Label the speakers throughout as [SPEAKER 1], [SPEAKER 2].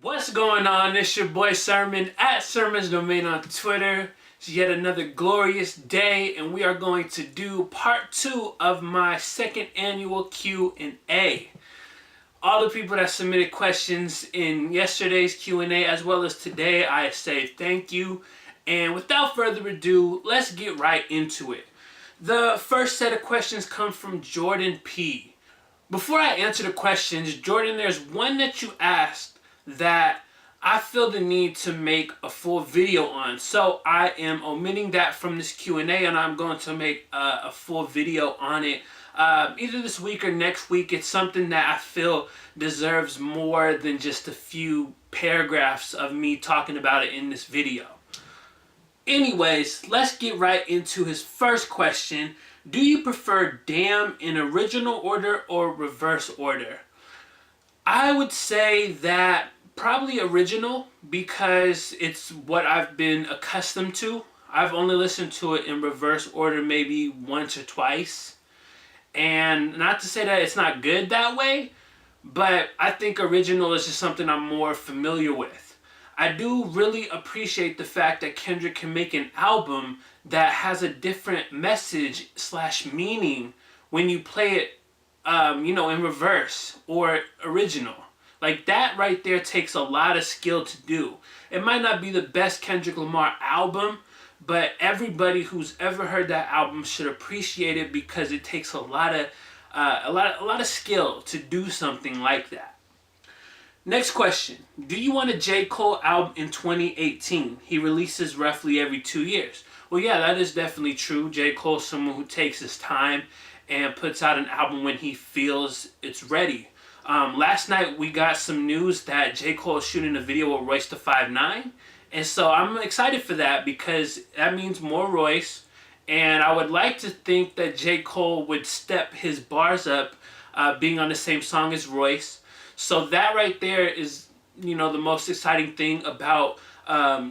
[SPEAKER 1] What's going on? It's your boy Sermon at Sermon's Domain on Twitter. It's yet another glorious day, and we are going to do part 2 of my second annual Q&A. All the people that submitted questions in yesterday's Q&A as well as today, I say thank you. And without further ado, let's get right into it. The first set of questions come from Jordan P. Before I answer the questions, Jordan, there's one that you asked that I feel the need to make a full video on. So I am omitting that from this Q&A, and I'm going to make a full video on it either this week or next week. It's something that I feel deserves more than just a few paragraphs of me talking about it in this video. Anyways, let's get right into his first question. Do you prefer Damn in original order or reverse order? I would say that probably original, because it's what I've been accustomed to. I've only listened to it in reverse order maybe once or twice. And not to say that it's not good that way, but I think original is just something I'm more familiar with. I do really appreciate the fact that Kendrick can make an album that has a different message / meaning when you play it in reverse or original. Like, that right there takes a lot of skill to do. It might not be the best Kendrick Lamar album, but everybody who's ever heard that album should appreciate it because it takes a lot of skill to do something like that. Next question. Do you want a J. Cole album in 2018? He releases roughly every 2 years. Well, yeah, that is definitely true. J. Cole's someone who takes his time and puts out an album when he feels it's ready. Last night we got some news that J. Cole is shooting a video with Royce da 5'9", and so I'm excited for that because that means more Royce, and I would like to think that J. Cole would step his bars up being on the same song as Royce. So that right there is, the most exciting thing about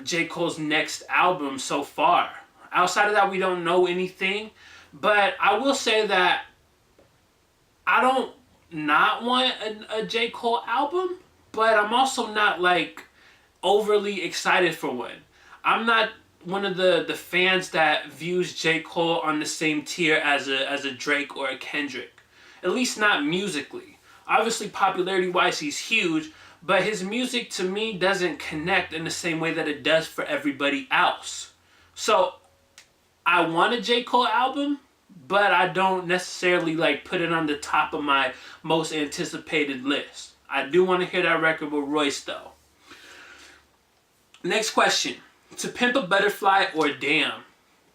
[SPEAKER 1] J. Cole's next album so far. Outside of that, we don't know anything, but I will say that I don't not want a J. Cole album, but I'm also not like overly excited for one. I'm not one of the fans that views J. Cole on the same tier as a Drake or a Kendrick, at least not musically. Obviously, popularity wise, he's huge, but his music to me doesn't connect in the same way that it does for everybody else. So I want a J. Cole album, but I don't necessarily put it on the top of my most anticipated list. I do want to hear that record with Royce though. Next question. To Pimp a Butterfly or Damn?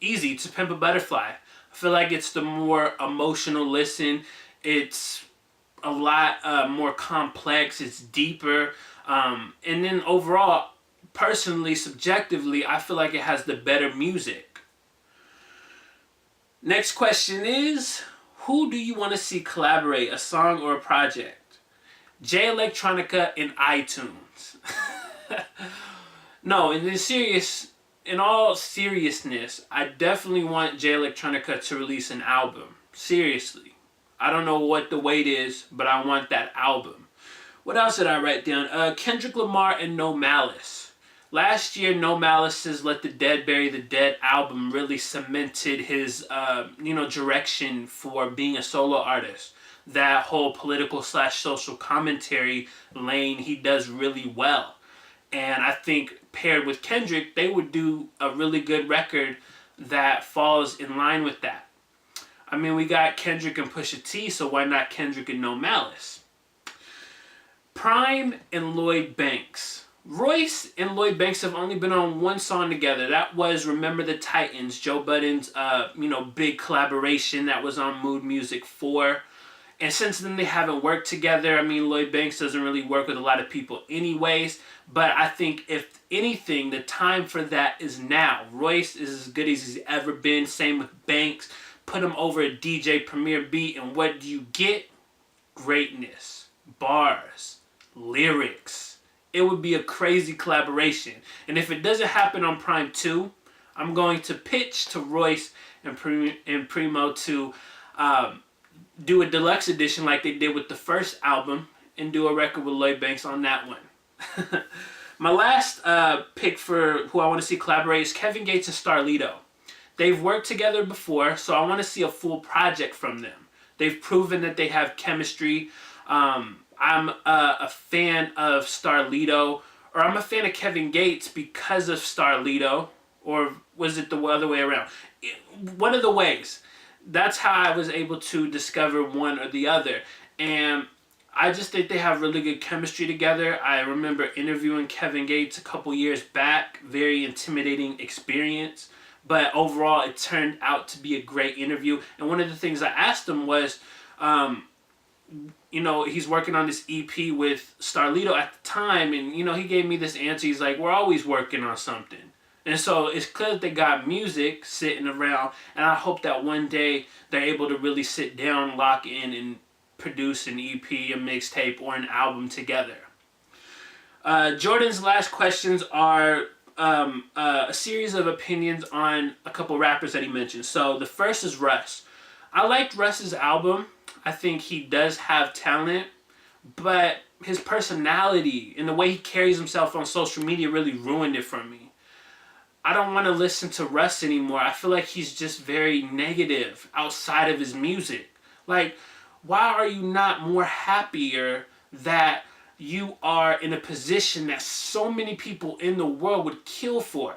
[SPEAKER 1] Easy, To Pimp a Butterfly. I feel like it's the more emotional listen. It's a lot more complex. It's deeper. And then overall, personally, subjectively, I feel like it has the better music. Next question is, who do you want to see collaborate, a song or a project? Jay Electronica and iTunes. No, in all seriousness, I definitely want Jay Electronica to release an album. Seriously. I don't know what the weight is, but I want that album. What else did I write down? Kendrick Lamar and No Malice. Last year, No Malice's Let the Dead Bury the Dead album really cemented his, direction for being a solo artist. That whole political / social commentary lane he does really well. And I think paired with Kendrick, they would do a really good record that falls in line with that. I mean, we got Kendrick and Pusha T, so why not Kendrick and No Malice? Prime and Lloyd Banks. Royce and Lloyd Banks have only been on one song together. That was Remember the Titans, Joe Budden's big collaboration that was on Mood Music 4. And since then they haven't worked together. I mean, Lloyd Banks doesn't really work with a lot of people anyways, but I think if anything, the time for that is now. Royce is as good as he's ever been. Same with Banks. Put him over a DJ Premier beat, and what do you get? Greatness, bars, lyrics. It would be a crazy collaboration. And if it doesn't happen on Prime 2, I'm going to pitch to Royce and Primo to do a deluxe edition like they did with the first album and do a record with Lloyd Banks on that one. My last pick for who I want to see collaborate is Kevin Gates and Starlito. They've worked together before, so I want to see a full project from them. They've proven that they have chemistry. I'm a fan of Starlito, or I'm a fan of Kevin Gates because of Starlito, or was it the other way around? One of the ways. That's how I was able to discover one or the other. And I just think they have really good chemistry together. I remember interviewing Kevin Gates a couple years back. Very intimidating experience. But overall, it turned out to be a great interview. And one of the things I asked him was, he's working on this EP with Starlito at the time. And, he gave me this answer. He's like, we're always working on something. And so it's clear that they got music sitting around. And I hope that one day they're able to really sit down, lock in, and produce an EP, a mixtape, or an album together. Jordan's last questions are a series of opinions on a couple rappers that he mentioned. So the first is Russ. I liked Russ's album. I think he does have talent, but his personality and the way he carries himself on social media really ruined it for me. I don't want to listen to Russ anymore. I feel like he's just very negative outside of his music. Like, why are you not more happier that you are in a position that so many people in the world would kill for?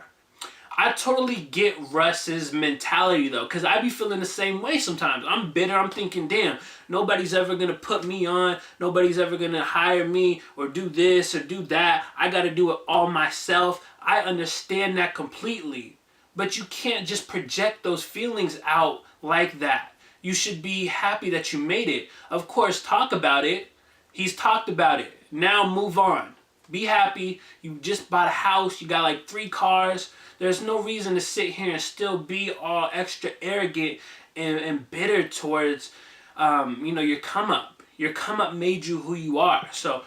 [SPEAKER 1] I totally get Russ's mentality though, because I be feeling the same way sometimes. I'm bitter. I'm thinking, damn, nobody's ever going to put me on. Nobody's ever going to hire me or do this or do that. I got to do it all myself. I understand that completely. But you can't just project those feelings out like that. You should be happy that you made it. Of course, talk about it. He's talked about it. Now move on. Be happy. You just bought a house. You got like 3 cars. There's no reason to sit here and still be all extra arrogant and bitter towards, your come up. Your come up made you who you are. So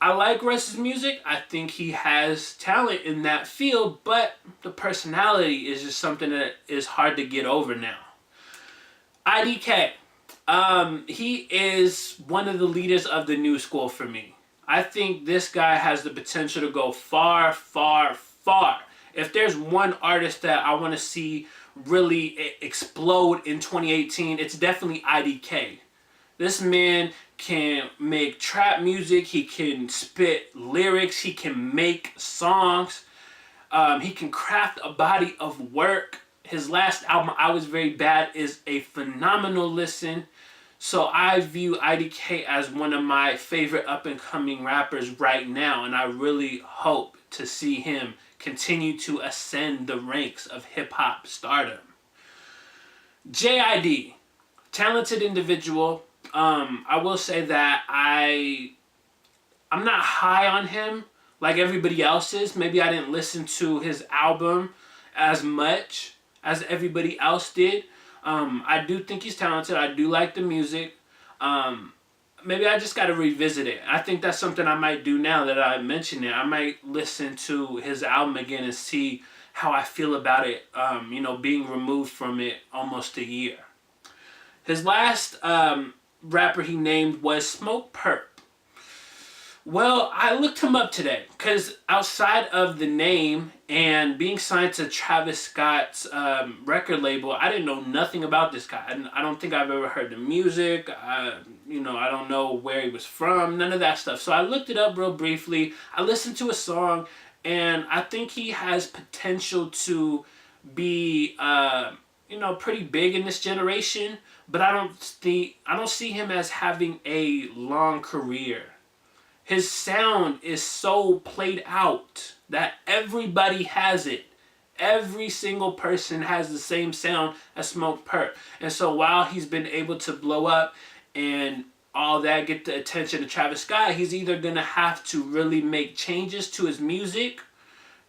[SPEAKER 1] I like Russ's music. I think he has talent in that field, but the personality is just something that is hard to get over now. IDK. He is one of the leaders of the new school for me. I think this guy has the potential to go far, far, far. If there's one artist that I want to see really explode in 2018, it's definitely IDK. This man can make trap music. He can spit lyrics. He can make songs. He can craft a body of work. His last album, I Was Very Bad, is a phenomenal listen. So I view IDK as one of my favorite up-and-coming rappers right now, and I really hope to see him continue to ascend the ranks of hip-hop stardom. JID, talented individual. I will say that I'm not high on him like everybody else is. Maybe I didn't listen to his album as much as everybody else did. I do think he's talented. I do like the music. Maybe I just got to revisit it. I think that's something I might do now that I mentioned it. I might listen to his album again and see how I feel about it, being removed from it almost a year. His last rapper he named was Smoke Perp. Well, I looked him up today because outside of the name and being signed to Travis Scott's record label, I didn't know nothing about this guy. I don't think I've ever heard the music. I don't know where he was from, none of that stuff. So I looked it up real briefly. I listened to a song, and I think he has potential to be, pretty big in this generation. But I don't see him as having a long career. His sound is so played out that everybody has it. Every single person has the same sound as Smoke Perp. And so while he's been able to blow up and all that, get the attention of Travis Scott, he's either going to have to really make changes to his music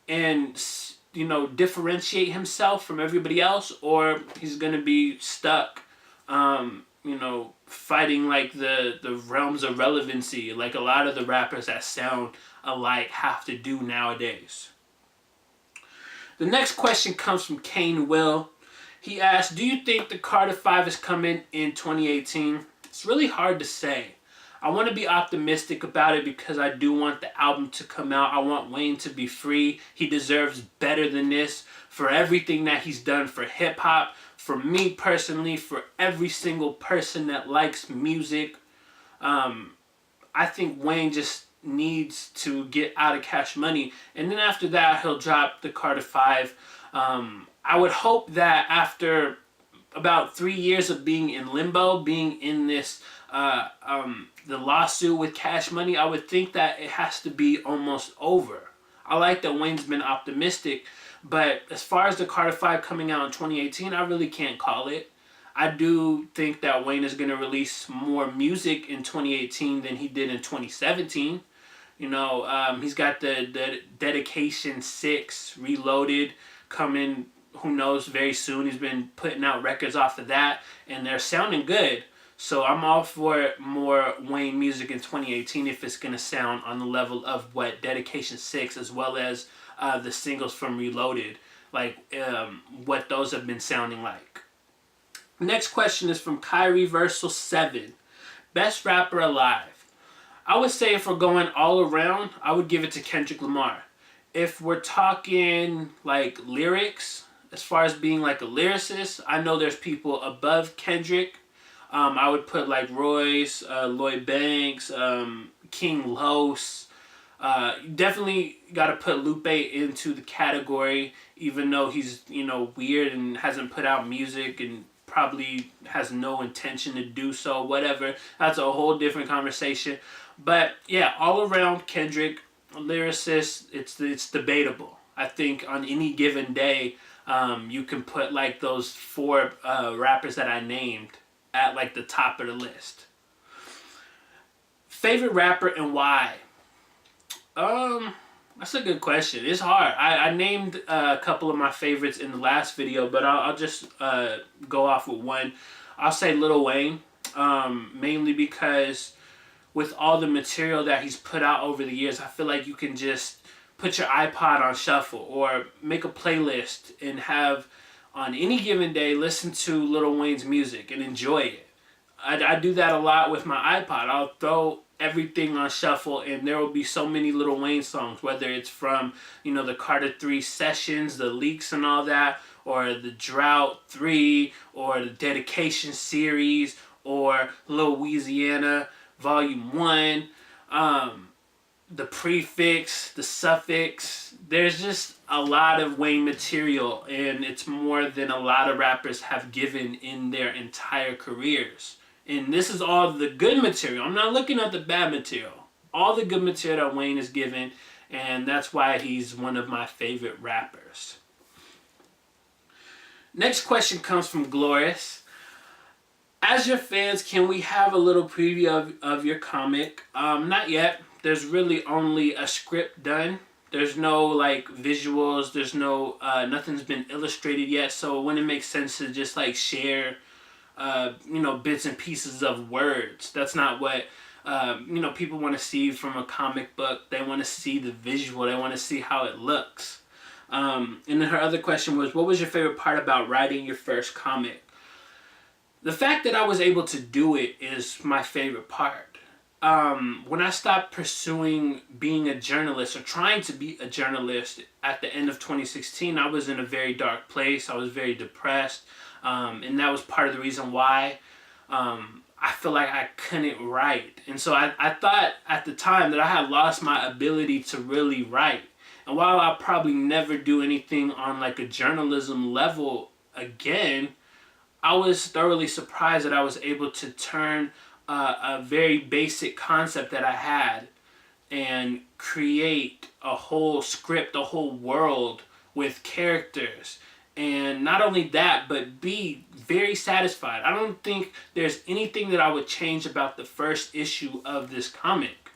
[SPEAKER 1] and, differentiate himself from everybody else, or he's going to be stuck, fighting like the realms of relevancy like a lot of the rappers that sound alike have to do nowadays. The next question comes from Kane Will. He asked, do you think the Carter 5 is coming in 2018? It's really hard to say. I want to be optimistic about it because I do want the album to come out. I want Wayne to be free. He deserves better than this for everything that he's done for hip-hop, for me personally, for every single person that likes music. I think Wayne just needs to get out of Cash Money. And then after that, he'll drop the Carter 5. I would hope that after about 3 years of being in limbo, being in this the lawsuit with Cash Money, I would think that it has to be almost over. I like that Wayne's been optimistic, but as far as the Carter 5 coming out in 2018, I really can't call it. I do think that Wayne is going to release more music in 2018 than he did in 2017. You know, he's got the Dedication 6 Reloaded coming, who knows, very soon. He's been putting out records off of that, and they're sounding good. So I'm all for more Wayne music in 2018 if it's going to sound on the level of what Dedication 6 as well as the singles from Reloaded, like what those have been sounding like. Next question is from Kyrie Versal 7. Best rapper alive. I would say if we're going all around, I would give it to Kendrick Lamar. If we're talking like lyrics, as far as being like a lyricist, I know there's people above Kendrick. I would put like Royce, Lloyd Banks, King Los. Definitely got to put Lupe into the category, even though he's, you know, weird and hasn't put out music and probably has no intention to do so, whatever. That's a whole different conversation. But yeah, all around Kendrick, lyricist, it's debatable. I think on any given day, you can put like those 4 rappers that I named at like the top of the list. Favorite rapper and why? That's a good question. It's hard. I named a couple of my favorites in the last video, but I'll just go off with one. I'll say Lil Wayne, mainly because with all the material that he's put out over the years, I feel like you can just put your iPod on shuffle or make a playlist and have, on any given day, listen to Lil Wayne's music and enjoy it. I do that a lot with my iPod. I'll throw everything on shuffle and there will be so many Lil Wayne songs, whether it's from, you know, the Carter 3 sessions, the leaks and all that, or the Drought 3, or the Dedication series, or Louisiana Volume 1, the prefix, the suffix. There's just a lot of Wayne material, and it's more than a lot of rappers have given in their entire careers. And this is all the good material. I'm not looking at the bad material. All the good material that Wayne is given, and that's why he's one of my favorite rappers. Next question comes from Glorious. As your fans, can we have a little preview of your comic? Not yet. There's really only a script done. There's no like visuals. There's no nothing's been illustrated yet. So it wouldn't make sense to just like share bits and pieces of words. That's not what people want to see from a comic book. They want to see the visual. They want to see how it looks. And then her other question was, what was your favorite part about writing your first comic? The fact that I was able to do it is my favorite part. When I stopped pursuing being a journalist or trying to be a journalist at the end of 2016, I was in a very dark place. I was very depressed. And that was part of the reason why I feel like I couldn't write. And so I thought at the time that I had lost my ability to really write. And while I'll probably never do anything on like a journalism level again, I was thoroughly surprised that I was able to turn a very basic concept that I had and create a whole script, a whole world with characters. And not only that, but be very satisfied. I don't think there's anything that I would change about the first issue of this comic.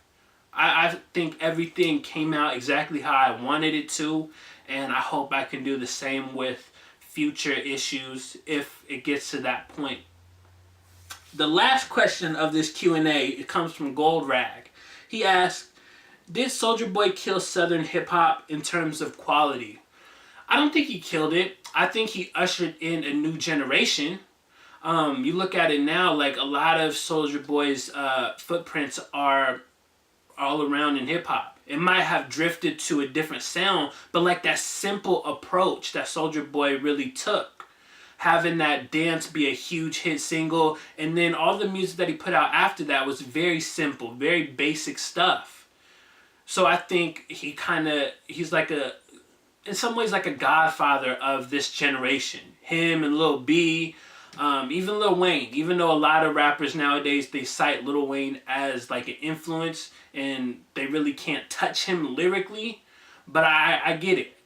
[SPEAKER 1] I think everything came out exactly how I wanted it to, and I hope I can do the same with future issues if it gets to that point. The last question of this Q&A, it comes from Gold Rag. He asked, did Soulja Boy kill Southern hip-hop in terms of quality? I don't think he killed it. I think he ushered in a new generation. You look at it now, like a lot of Soulja Boy's footprints are all around in hip hop. It might have drifted to a different sound, but like that simple approach that Soulja Boy really took, having that dance be a huge hit single, and then all the music that he put out after that was very simple, very basic stuff. So I think he's like in some ways like a godfather of this generation. Him and Lil B, even Lil Wayne. Even though a lot of rappers nowadays, they cite Lil Wayne as like an influence and they really can't touch him lyrically, but I get it.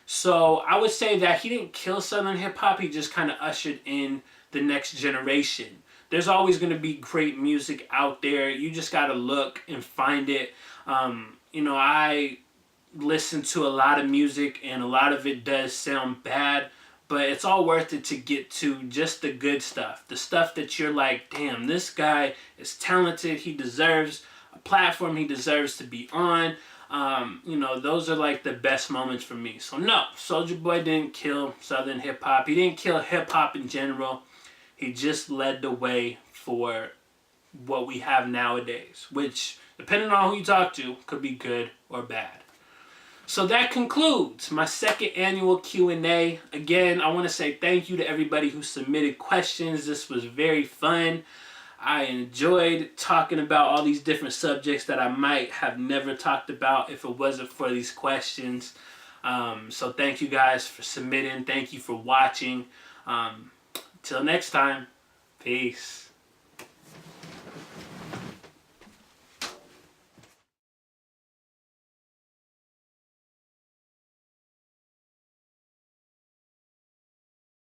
[SPEAKER 1] So I would say that he didn't kill Southern hip hop. He just kind of ushered in the next generation. There's always going to be great music out there. You just got to look and find it. I listen to a lot of music and a lot of it does sound bad, but it's all worth it to get to just the good stuff. The stuff that you're like, damn, this guy is talented. He deserves a platform. He deserves to be on. Those are like the best moments for me. So no, Soulja Boy didn't kill Southern hip hop. He didn't kill hip hop in general. He just led the way for what we have nowadays, which, depending on who you talk to, could be good or bad. So that concludes my second annual Q&A. Again, I want to say thank you to everybody who submitted questions. This was very fun. I enjoyed talking about all these different subjects that I might have never talked about if it wasn't for these questions. So thank you guys for submitting. Thank you for watching. Till next time, peace.